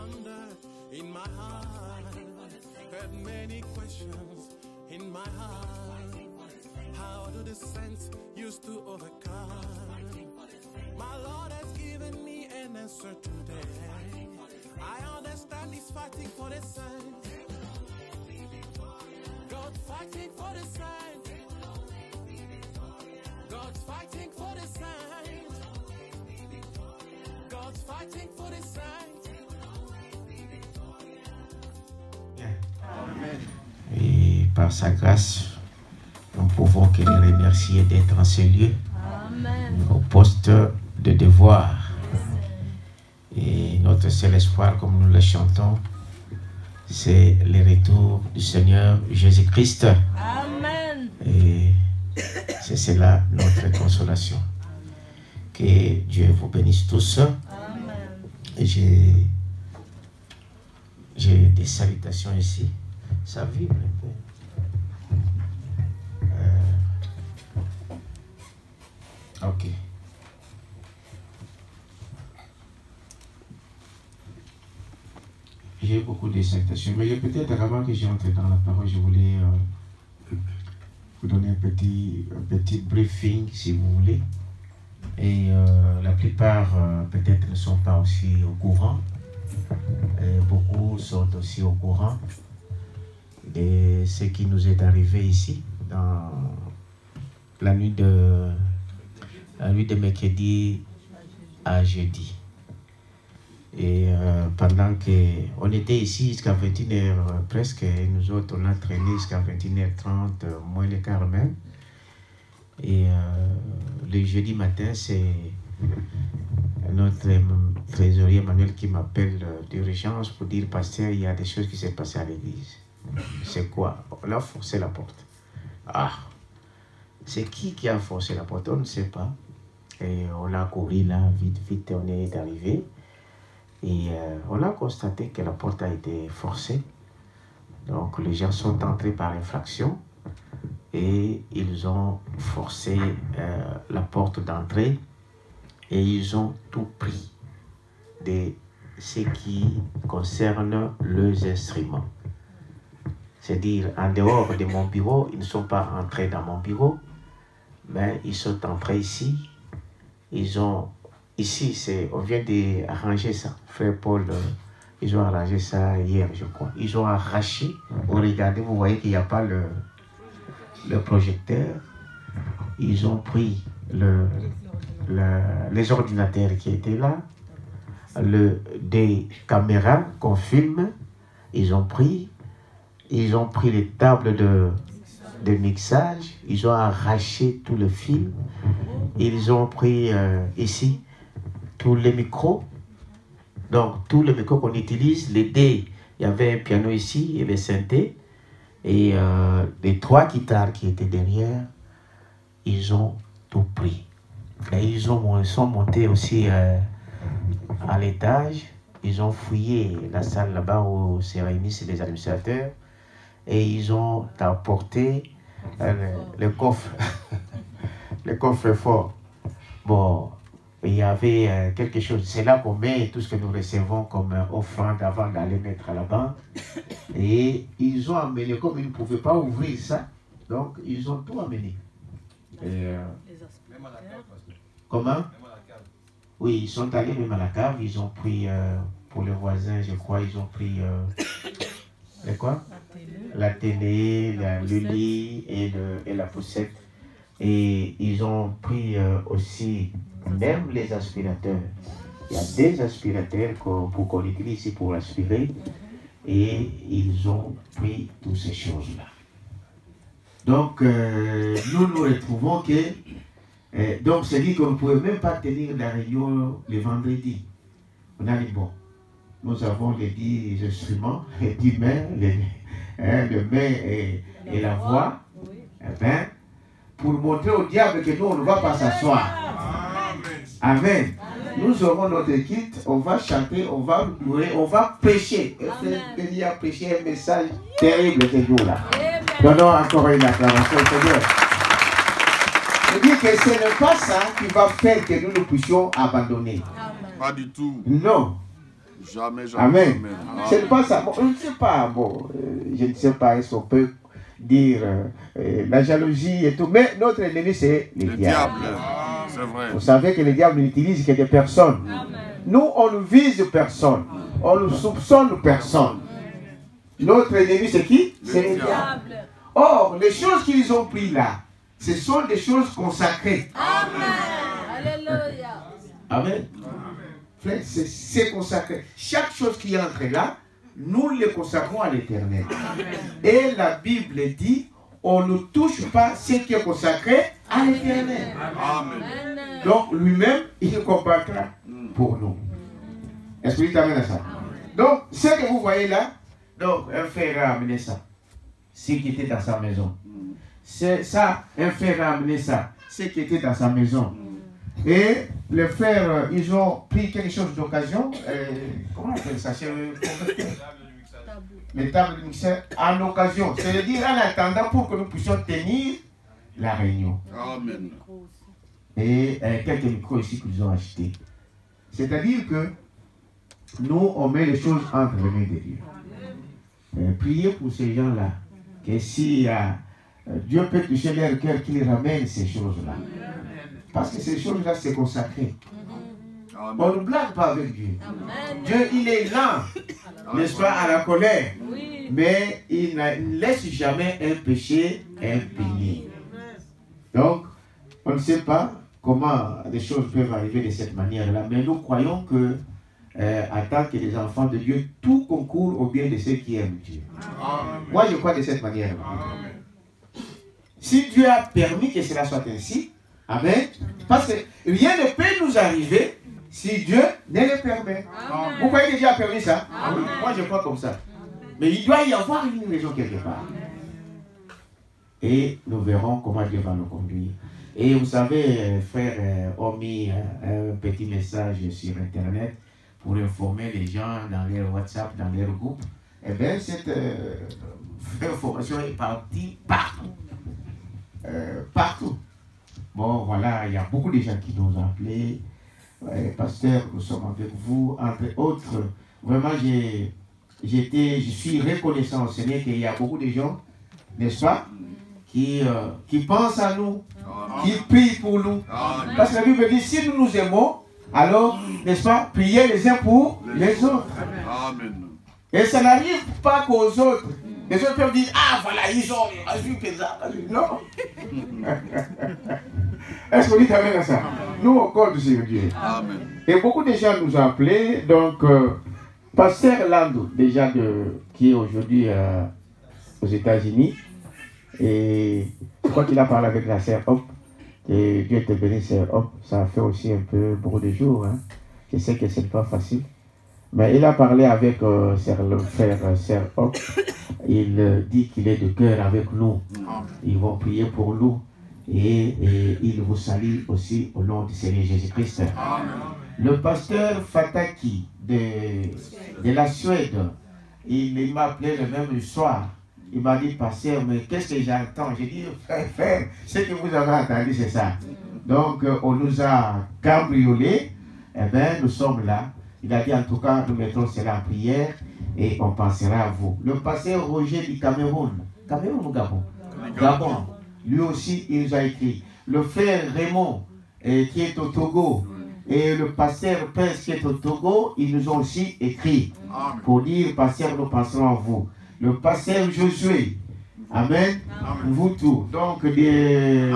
wonder in my heart, had many questions in my heart. How do the saints used to overcome? My Lord has given me an answer today. I understand He's fighting for the saints. God's fighting for the saints. God's fighting for the saints. God's fighting for the saints. Amen. Et par sa grâce, nous pouvons que les remercier d'être en ce lieu. Amen. Au poste de devoir. Et notre seul espoir, comme nous le chantons, c'est le retour du Seigneur Jésus-Christ. Amen. Et c'est cela notre consolation. Que Dieu vous bénisse tous. Amen. Et j'ai des salutations ici. Ça vibre un peu. Ok. J'ai beaucoup de salutations, mais peut-être avant que j'entre dans la parole, je voulais vous donner un petit briefing, si vous voulez. Et la plupart, peut-être, ne sont pas aussi au courant. Et beaucoup sont aussi au courant de ce qui nous est arrivé ici, dans la nuit de mercredi à jeudi. Et pendant qu'on était ici jusqu'à 21h presque, et nous autres on a traîné jusqu'à 21h30, moins le quart même. Et le jeudi matin, c'est notre trésorier Emmanuel qui m'appelle d'urgence pour dire: pasteur, il y a des choses qui s'est passées à l'église. C'est quoi? On a forcé la porte. Ah, c'est qui a forcé la porte? On ne sait pas. Et on a couru là, vite, on est arrivé. Et on a constaté que la porte a été forcée. Donc les gens sont entrés par infraction et ils ont forcé la porte d'entrée et ils ont tout pris de ce qui concerne leurs instruments. C'est-à-dire, en dehors de mon bureau, ils ne sont pas entrés dans mon bureau, mais ils sont entrés ici. Ils ont, ici, on vient d'arranger ça. Frère Paul, ils ont arrangé ça hier, je crois. Ils ont arraché. Vous regardez, vous voyez qu'il n'y a pas le projecteur. Ils ont pris les ordinateurs qui étaient là, des caméras qu'on filme. Ils ont pris les tables de mixage. Ils ont arraché tout le film. Ils ont pris ici tous les micros. Donc, tous les micros qu'on utilise, les dés, il y avait un piano ici et les synthés. Et les 3 guitares qui étaient derrière, ils ont tout pris. Et ils sont montés aussi à l'étage. Ils ont fouillé la salle là-bas où se réunissent les administrateurs. Et ils ont apporté le coffre. Le coffre fort. Bon, il y avait quelque chose. C'est là qu'on met tout ce que nous recevons comme offrande avant d'aller mettre à la banque. Et ils ont amené, comme ils ne pouvaient pas ouvrir ça, donc ils ont tout amené. Et, même à la cave, pasteur. Comment? Même à la cave. Oui, ils sont allés même à la cave. Ils ont pris, pour les voisins, je crois, ils ont pris quoi? La télé, le lit et la poussette. Et ils ont pris aussi même les aspirateurs. Il y a des aspirateurs qu'on utilise ici pour aspirer. Et ils ont pris toutes ces choses-là. Donc, nous retrouvons que... donc, c'est dit qu'on ne pouvait même pas tenir la réunion le vendredi. On a dit, bon, nous avons les 10 instruments, les 10 mains, le main et la voix. Eh bien, pour montrer au diable que nous, on ne va pas s'asseoir. Amen. Nous aurons notre kit, on va chanter, on va louer, on va prêcher. Et il y a prêché un message terrible ce jour-là. Donnons encore une acclamation au Seigneur. Je dis que ce n'est pas ça qui va faire que nous puissions abandonner. Pas du tout. Non. Jamais, jamais. Amen. Jamais. C'est pas ça. Bon, je ne sais pas. Bon, je ne sais pas. Est-ce qu'on peut dire la jalousie et tout. Mais notre ennemi, c'est le diable. C'est vrai. Vous savez que le diable n'utilise que des personnes. Nous, on ne vise personne. On ne soupçonne personne. Notre ennemi, c'est qui? C'est le diable. Or, les choses qu'ils ont prises là, ce sont des choses consacrées. Amen. Alléluia. Amen. Frère, c'est consacré. Chaque chose qui entre là, nous les consacrons à l'Éternel. Et la Bible dit, on ne touche pas ce qui est consacré à l'Éternel. Donc, lui-même, il combattra pour nous. Est-ce que tu t'amènes à ça? Donc, ce que vous voyez là, donc, un frère a amené ça. Ce qui était dans sa maison. C'est ça, un frère a amené ça. Ce qui était dans sa maison. Et les frères, ils ont pris quelque chose d'occasion. Comment on appelle ça? C'est les tables de mixeur en occasion. C'est-à-dire en attendant pour que nous puissions tenir la réunion. Amen. Et quelques micros ici qu'ils ont achetés. C'est-à-dire que nous, on met les choses entre les mains de Dieu. Priez pour ces gens-là. Que si Dieu peut toucher leur cœur, qu'il ramène ces choses-là. Parce que ces choses-là, c'est consacré. On ne blague pas avec Dieu. Dieu, il est lent, n'est-ce pas, à la colère. Mais il ne laisse jamais un péché impuni. Donc, on ne sait pas comment les choses peuvent arriver de cette manière-là. Mais nous croyons que, en tant que des enfants de Dieu, tout concourt au bien de ceux qui aiment Dieu. Moi, je crois de cette manière-là. Si Dieu a permis que cela soit ainsi, amen. Parce que rien ne peut nous arriver si Dieu ne le permet. Amen. Vous croyez que Dieu a permis ça? Amen. Moi, je crois comme ça. Mais il doit y avoir une raison quelque part. Et nous verrons comment Dieu va nous conduire. Et vous savez, frère ont mis un petit message sur Internet pour informer les gens dans leur WhatsApp, dans leur groupe. Eh bien, cette information est partie partout. Partout. Bon, voilà, il y a beaucoup de gens qui nous ont appelés. Pasteur, nous sommes avec vous, entre autres. Vraiment, je suis reconnaissant au Seigneur qu'il y a beaucoup de gens, n'est-ce pas, qui pensent à nous, qui prient pour nous. Parce que la Bible dit, si nous nous aimons, alors, n'est-ce pas, priez les uns pour les autres. Et ça n'arrive pas qu'aux autres. Les autres peuvent dire, ah voilà, ils ont vu que ça. Non. Est-ce qu'on dit amen à ça? Nous, on compte sur Dieu. Amen. Et beaucoup de gens nous ont appelés. Donc, Pasteur Lando, déjà qui est aujourd'hui aux États-Unis. Et je crois qu'il a parlé avec la sœur Hop. Et Dieu te bénisse, sœur Hop. Ça a fait aussi un peu beaucoup de jours. Hein. Je sais que ce n'est pas facile. Mais il a parlé avec le frère sœur Hop. Il dit qu'il est de cœur avec nous. Ils vont prier pour nous. Et il vous salue aussi au nom du Seigneur Jésus-Christ. Le pasteur Fataki de la Suède, il m'a appelé le même soir. Il m'a dit, pasteur, mais qu'est-ce que j'entends? J'ai dit, frère, ce que vous avez entendu, c'est ça. Donc, on nous a cambriolés. Eh bien, nous sommes là. Il a dit, en tout cas, nous mettons cela en prière et on pensera à vous. Le pasteur Roger du Cameroun. Cameroun ou Gabon? Gabon. Lui aussi, il nous a écrit. Le frère Raymond, qui est au Togo, et le pasteur Prince, qui est au Togo, ils nous ont aussi écrit pour dire, pasteur, nous penserons à vous. Le pasteur Josué, amen, vous tous, donc de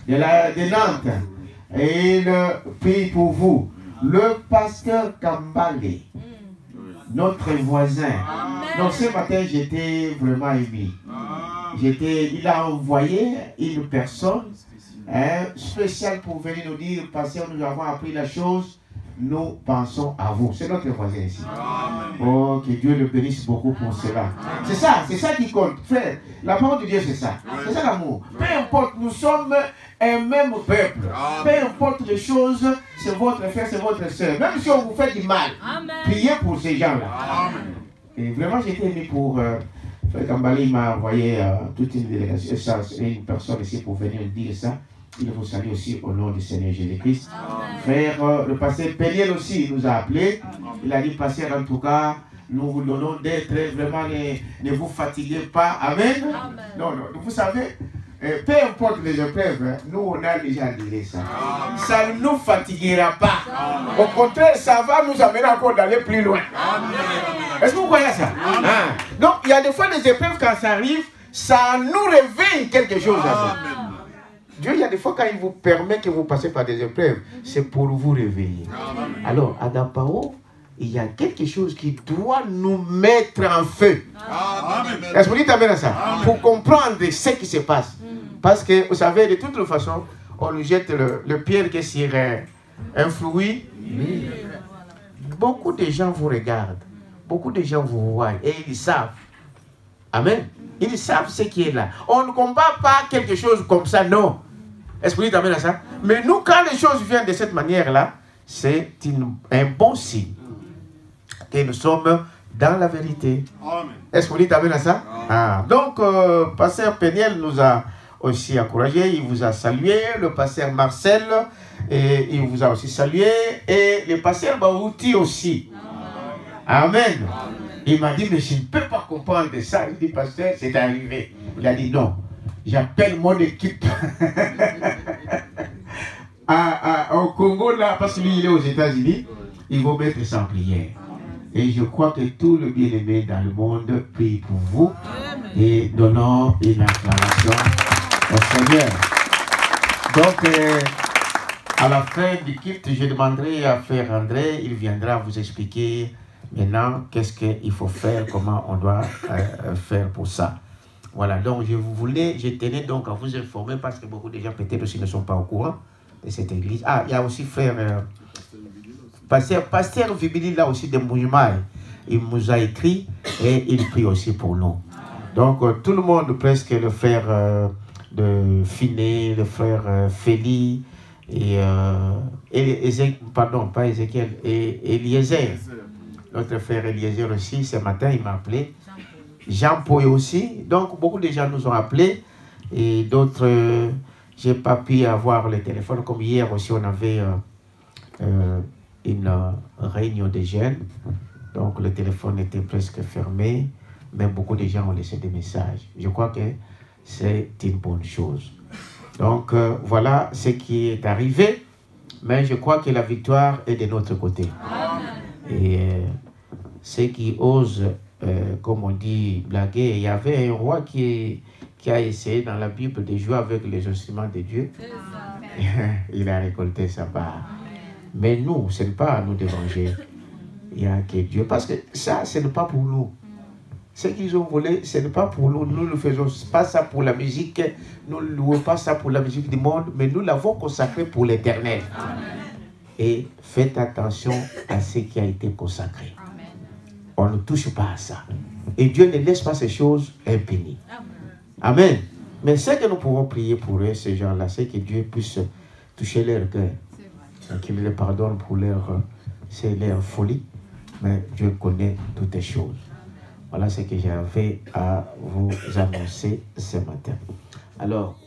Nantes, et le pays pour vous. Le pasteur Kambale, notre voisin. Donc ce matin, j'étais vraiment ému. Il a envoyé une personne spéciale pour venir nous dire, pasteur, nous avons appris la chose, nous pensons à vous. C'est notre voisin ici. Oh, que Dieu le bénisse beaucoup pour cela. C'est ça qui compte. Frère, la parole de Dieu, c'est ça. C'est ça l'amour. Peu importe, nous sommes un même peuple. Peu importe les choses, c'est votre frère, c'est votre soeur. Même si on vous fait du mal, priez pour ces gens-là. Et vraiment, j'étais ému pour... Frère Kambali m'a envoyé toute une délégation, une personne ici pour venir dire ça. Il vous salue aussi au nom du Seigneur Jésus-Christ. Frère, le pasteur Péniel aussi nous a appelé. Il a dit, pasteur, en tout cas, nous vous donnons d'être vraiment, ne vous fatiguez pas. Amen. Non, vous savez, peu importe les épreuves, nous on a déjà dit ça. Ça ne nous fatiguera pas. Au contraire, ça va nous amener encore d'aller plus loin. Est-ce que vous croyez ça? Donc, il y a des fois des épreuves quand ça arrive, ça nous réveille quelque chose. Dieu, il y a des fois quand il vous permet que vous passez par des épreuves, c'est pour vous réveiller. Alors, à Dapao, il y a quelque chose qui doit nous mettre en feu. Est-ce que vous dites amen à ça? Pour comprendre ce qui se passe. Parce que, vous savez, de toute façon, on nous jette le pierre qui est sur un fruit. Beaucoup de gens vous regardent. Beaucoup de gens vous voient. Et ils savent. Amen. Ils savent ce qui est là. On ne combat pas quelque chose comme ça, non. Est-ce que vous dites amen à ça? Mais nous, quand les choses viennent de cette manière-là, c'est un bon signe que nous sommes dans la vérité. Est-ce que vous dites amen à ça? Donc, pasteur Péniel nous a aussi encouragé, il vous a salué, le pasteur Marcel, et il vous a aussi salué, et le pasteur Baouti aussi. Amen. Il m'a dit, mais je ne peux pas comprendre ça. Il dit, pasteur, c'est arrivé. Il a dit, non, j'appelle mon équipe au Congo, là, parce que lui, il est aux États-Unis, il va mettre ça en prière. Et je crois que tout le bien-aimé dans le monde prie pour vous. Et donnons une acclamation au Seigneur. Donc, à la fin du culte, je demanderai à Frère André, il viendra vous expliquer maintenant qu'est-ce qu'il faut faire, comment on doit faire pour ça. Voilà, donc je tenais donc à vous informer parce que beaucoup de gens peut-être aussi ne sont pas au courant de cette église. Il y a aussi Frère Pasteur Vibili là aussi de Moujimaï. Il nous a écrit et il prie aussi pour nous. Donc tout le monde, presque le frère de Finé, le frère Feli, et pardon, pas Ézéchiel, et Eliezer. Notre frère Eliezer aussi, ce matin, il m'a appelé. Jean-Paul aussi. Donc beaucoup de gens nous ont appelés et d'autres, j'ai pas pu avoir le téléphone. Comme hier aussi, on avait une réunion de jeunes. Donc le téléphone était presque fermé, mais beaucoup de gens ont laissé des messages. Je crois que c'est une bonne chose. Donc voilà ce qui est arrivé, mais je crois que la victoire est de notre côté. Et ceux qui osent, comme on dit, blaguer, il y avait un roi qui a essayé dans la Bible de jouer avec les instruments de Dieu. Il a récolté sa part. Mais nous, ce n'est pas à nous de venger. Il y a que Dieu. Parce que ça, ce n'est pas pour nous. Ce qu'ils ont volé, ce n'est pas pour nous. Nous ne faisons pas ça pour la musique. Nous ne louons pas ça pour la musique du monde. Mais nous l'avons consacré pour l'éternel. Et faites attention à ce qui a été consacré. On ne touche pas à ça. Et Dieu ne laisse pas ces choses impunies. Amen. Mais ce que nous pouvons prier pour eux, ces gens-là, c'est que Dieu puisse toucher leur cœur. Qu'il les pardonne pour leur folie. Mais Dieu connaît toutes les choses. Voilà ce que j'avais à vous annoncer ce matin. Alors,